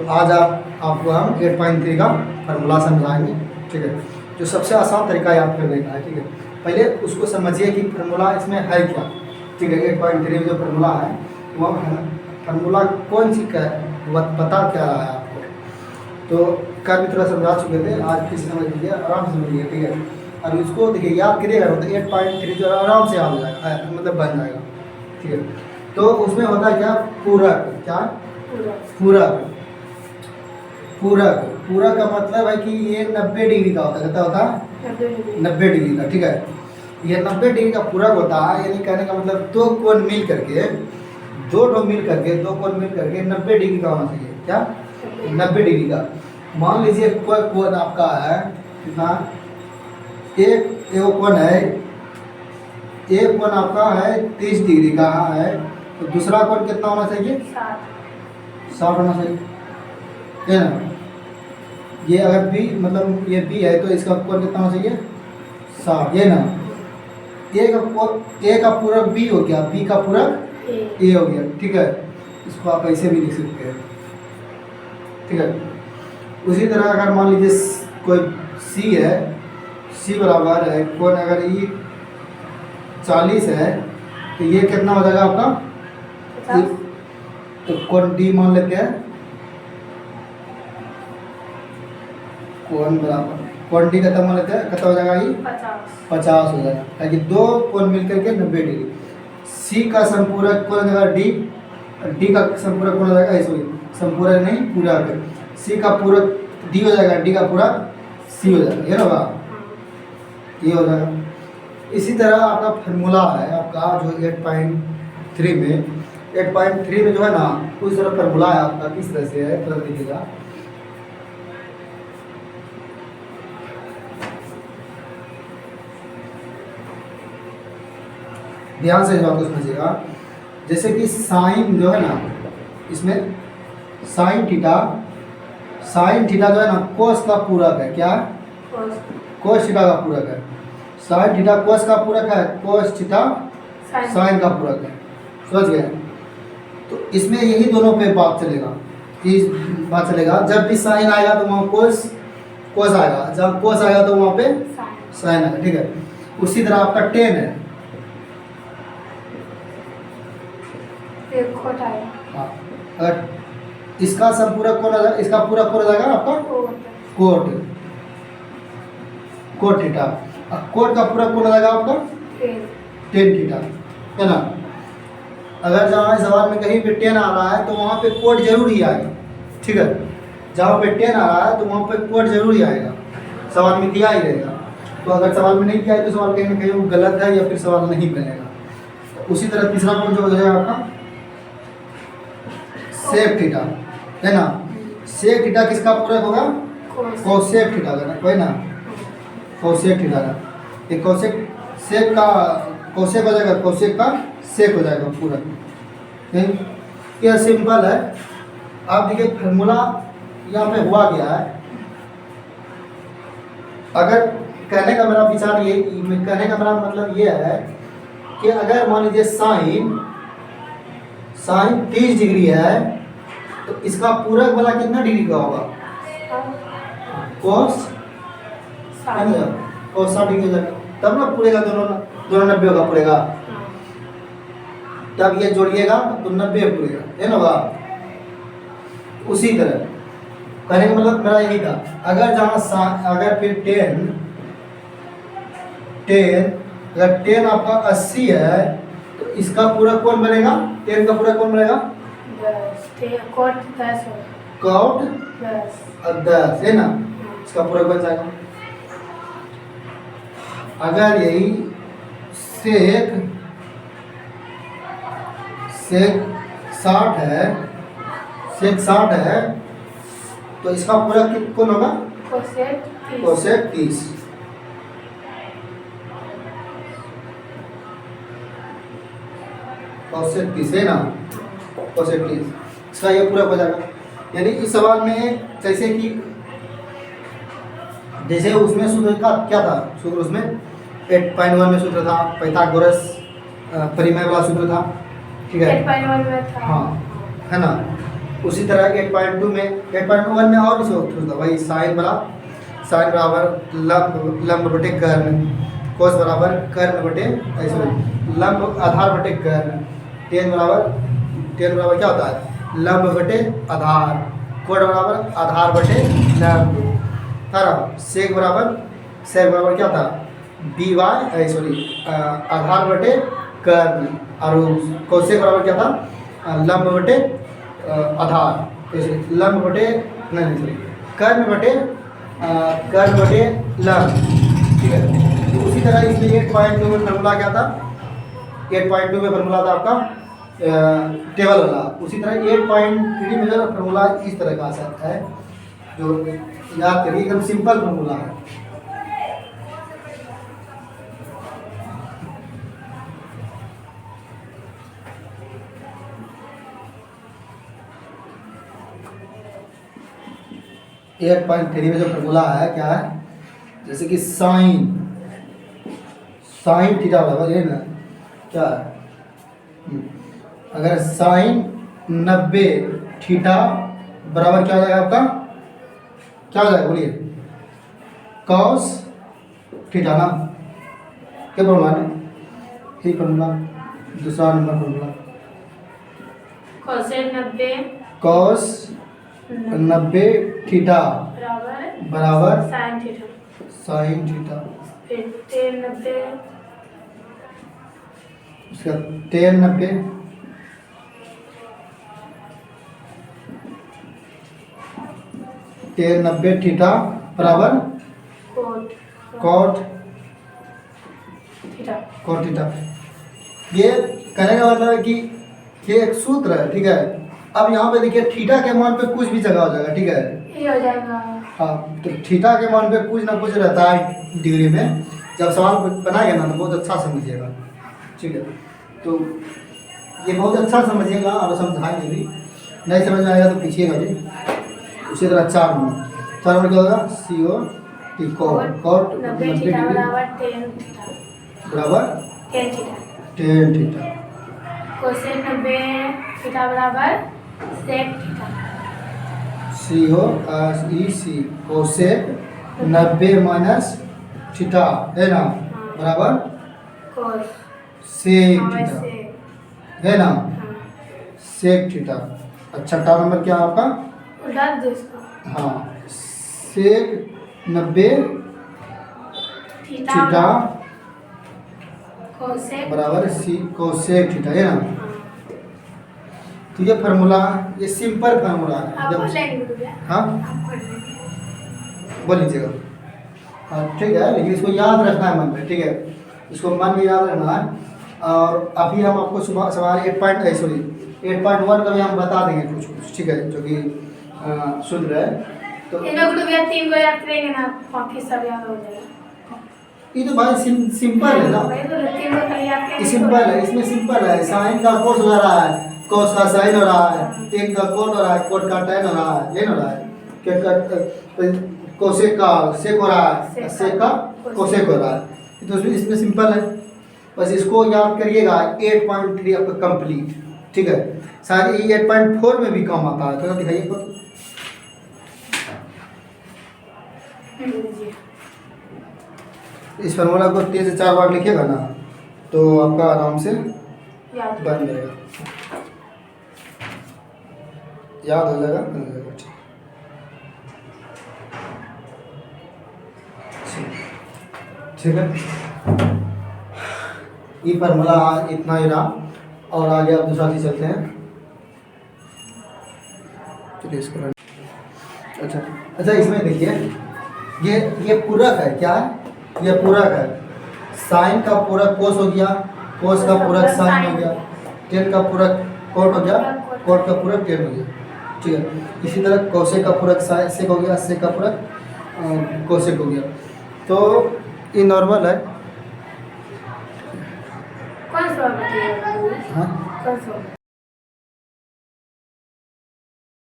आज आपको हम 8.3 का फार्मूला समझाएंगे। ठीक है, जो सबसे आसान तरीका याद करने का है। ठीक है, पहले उसको समझिए कि फार्मूला इसमें है क्या। ठीक है, 8.3 में जो फार्मूला है वो फार्मूला कौन सी का पता क्या रहा है आपको, तो कल भी थोड़ा समझा चुके थे, आज फिर समझ लीजिए, आराम से समझिए। ठीक है, और उसको देखिए याद करिएगा तो 8.3 जो आराम से याद हो जाएगा, मतलब बन जाएगा। ठीक है, तो उसमें होता है क्या, पूरक। क्या पूरक? पूरक का मतलब है कि ये 90 डिग्री का होता है। कितना होता है? 90 डिग्री का। ठीक है, ये 90 डिग्री का पूरक होता है, यानी कहने का मतलब दो कोण मिल करके 90 डिग्री का होना चाहिए। क्या? 90 डिग्री का। मान लीजिए कोई कोण आपका है कितना, एक कोण है, एक कोण आपका है 30 डिग्री का है, तो दूसरा कोण कितना होना चाहिए? 60 होना चाहिए, है ना। ये अगर बी, मतलब ये बी है, तो इसका कोण कितना होना चाहिए? 60, ये ना। ए का पूरक बी हो गया, बी का पूरक ए हो गया। ठीक है, इसको आप ऐसे भी लिख सकते हैं। ठीक है, उसी तरह अगर मान लीजिए कोई सी है, सी बराबर है कोण अगर ई 40 है, तो ये कितना हो जाएगा आपका? 50। तो कोण डी मान लेते हैं, कोण बराबर कोण डी कितना मान लेते हैं, कितना हो जाएगा? ये 50 हो जाएगा, ताकि दो कोण मिलकर के 90 डिग्री। सी का संपूरक कोण हो जाएगा डी, डी का संपूरक कोण हो जाएगा, सॉरी संपूरक नहीं पूरक, सी का पूरक डी हो जाएगा, डी का पूरक सी हो जाएगा, ये ना, ये हो जाएगा। इसी तरह आपका फार्मूला है आपका जो 8.3 में जो है ना, उस तरह फार्मूला है आपका, किस तरह से है थोड़ा देखिएगा। ध्यान से इस बात को समझिएगा। जैसे कि साइन जो है ना, इसमें साइन थीटा जो है ना कोस का पूरक है। क्या? कोस थीटा का पूरक है। साइन थीटा कोस का पूरक है, कोस थीटा साइन का पूरक है। समझ गए? तो इसमें यही दोनों पे बात चलेगा, जब भी साइन आएगा तो वहाँ कोस आएगा, जब कोस आएगा तो वहाँ पे साइन आएगा। ठीक है, उसी तरह आपका टेन है, हाँ, अगर इसका संपूरक कौन आ जाएगा, इसका पूरा कौन आ जाएगा आपका? Cot theta. कोट का पूरा कौन आ जाएगा आपका? टेन थीटा, है ना। अगर जहाँ सवाल में कहीं पे 10 आ रहा है तो वहाँ पे कोट जरूर ही आएगा। ठीक है, जहाँ पे 10 आ रहा है तो वहाँ पे कोट जरूर ही आएगा, सवाल में दिया ही रहेगा। तो अगर सवाल में नहीं दिया है तो सवाल कहीं ना कहीं वो गलत है या फिर सवाल नहीं बनेगा। उसी तरह तीसरा कौन जो हो जाएगा आपका सेक थीटा, है ना। सेक थीटा किसका पूरक होगा? कोसेक थीटा का, कोई ना, कोसेक थीटा का। ये कोसेक सेक का कोसेक हो जाएगा, कोसेक का सेक हो जाएगा पूरक। यह सिंपल है। आप देखिए फार्मूला यहाँ पे हुआ गया है। अगर कहने का मेरा विचार ये, कहने का मेरा मतलब ये है कि अगर मान लीजिए साइन 30 डिग्री है, तो इसका पूरक वाला कितना डिग्री का होगा? कोस 60 डिग्री हो जाएगा, तब ना पूरेगा, दोनों 90 का पूरेगा, तब ये जोड़िएगा तो 90 पूरेगा, है ना। उसी तरह कहने का मतलब मेरा यही था, अगर जहाँ अगर फिर 10 अगर 10 आपका 80 है, तो इसका पूरा कौन बनेगा? 10 का पूरा कौन बनेगा? कोट 10, है ना, इसका पूरा बन जाएगा। अगर यही सेक 60 है, तो इसका पूरा कौन होगा? कोसेक 30। कोसेक 30 है ना, कोसेक 30 इसका ये पूरा हो जाएगा। यानी इस सवाल में जैसे उसमें सूत्र का क्या था, सूत्र उसमें 8.1 में सूत्र था पाइथागोरस परिमेय वाला सूत्र था। ठीक है, 8.1 में था, हाँ, है ना। उसी तरह 8.2 में 8.1 में और भी होता भाई साइन बराबर लंब बटे कर्ण, कोस बराबर कर्ण बटे लंब आधार बटे कर्ण, टेन बराबर क्या होता है लंब बटे आधार, कोण बराबर आधार बटे लंब, सेक बराबर क्या था बी वाई आधार बटे कर्ण, और कोसेक बराबर क्या था लंब बटे आधार, लंब बटे नहीं कर्ण बटे लंब, ठीक है। तो उसी तरह इसमें 8.2 में फॉर्मूला क्या था, 8.2 में फॉर्मूला था आपका टेबल वाला। उसी तरह 8.3 में जो फॉर्मूला इस तरह का आ सकता है, जो याद करिए एकदम सिंपल फॉर्मूला है। एट पॉइंट थ्री में जो फॉर्मूला है क्या है, जैसे कि साइन थीटा बराबर ये ना क्या है, अगर साइन 90 थीटा बराबर क्या हो जाएगा आपका, क्या हो जाएगा बोलिए कॉस थीटा ना, क्या फॉर्मूला है ये फॉर्मूला दूसरा नंबर फॉर्मूला कॉस 90 थीटा बराबर साइन थीटा, उसका टेन 90 थीटा बराबर कॉट थीटा। ये कहने का मतलब है कि ये एक सूत्र है, ठीक है। अब यहाँ पे देखिए थीटा के मान पे कुछ भी जगह हो जाएगा, ठीक है, ये हो जाएगा। हाँ, तो थीटा के मान पे कुछ ना कुछ रहता है डिग्री में, जब सवाल बनाएगा ना तो बहुत अच्छा समझिएगा, ठीक है। तो ये बहुत अच्छा समझिएगा और समझाएंगे भी, नहीं समझ में आएगा तो पूछिएगा भी। उसी तरह 4 नंबर क्या होगा CO T कॉट 90 डिग्री बराबर टेन थीटा, कोसेक 90 थीटा बराबर sec theta, COSEC cosec 90 minus theta है ना बराबर कोस सेक थीटा है ना, सेक थीटा। अच्छा 4 नंबर क्या आपका, उल्टा दो इसको, हाँ सेक 90 थीटा कोसेक बराबर कोसेक थीटा है ना। तो ये फार्मूला ये सिंपल फार्मूला है, आप जब पढ़ लेंगे भैया, हाँ आप पढ़ लेंगे। बोल लीजिएगा, हाँ ठीक है, लेकिन इसको याद रखना है मन में, ठीक है, इसको मन में याद रखना है। और अभी हम आपको सुबह सवाल 8.1 का भी हम बता देंगे कुछ, ठीक है, जो कि सुन रहे हैं। तो इन लोग भैया 3 को याद करेंगे ना, बाकी सब याद हो जाएगा। ये तो भाई सिंपल है ना, भाई तो 3 को खाली याद ये करेंगे, सिंपल है, इसमें सिंपल है, साइन का कोस हो रहा है, कोस का साइन हो रहा है, टेन का कोट हो रहा है, कोट का टेन हो रहा है, ये हो रहा है, क्या का कोसेक का सेक हो रहा है, सेक का कोसेक हो रहा है। तो इसमें सिंपल है, बस इसको याद करिएगा। 8.3 आपका कंप्लीट, ठीक है। शायद ये 8.4 में भी कम आता है, थोड़ा दिखाइए को। इस फार्मूला को 3 से 4 बार लिखिएगा ना तो आपका आराम से याद बन जाएगा, याद हो जाएगा, बन जाएगा, ठीक है। ये फार्मूला इतना ही रहा, और आगे आप दूसरा चीज चलते हैं। चलिए इसको अच्छा इसमें देखिए ये पूरक है, क्या है ये पूरक है, साइन का पूरक कोस हो गया, कोस का पूरक साइन हो गया, टेन का पूरक कोट हो गया, कोट का पूरक टेन हो गया, ठीक है। इसी तरह कोसेक का पूरक सेक हो गया, सेक का पूरक कोसेक हो गया। तो ये नॉर्मल है। कौन सा बताइएगा? हाँ कौन सा?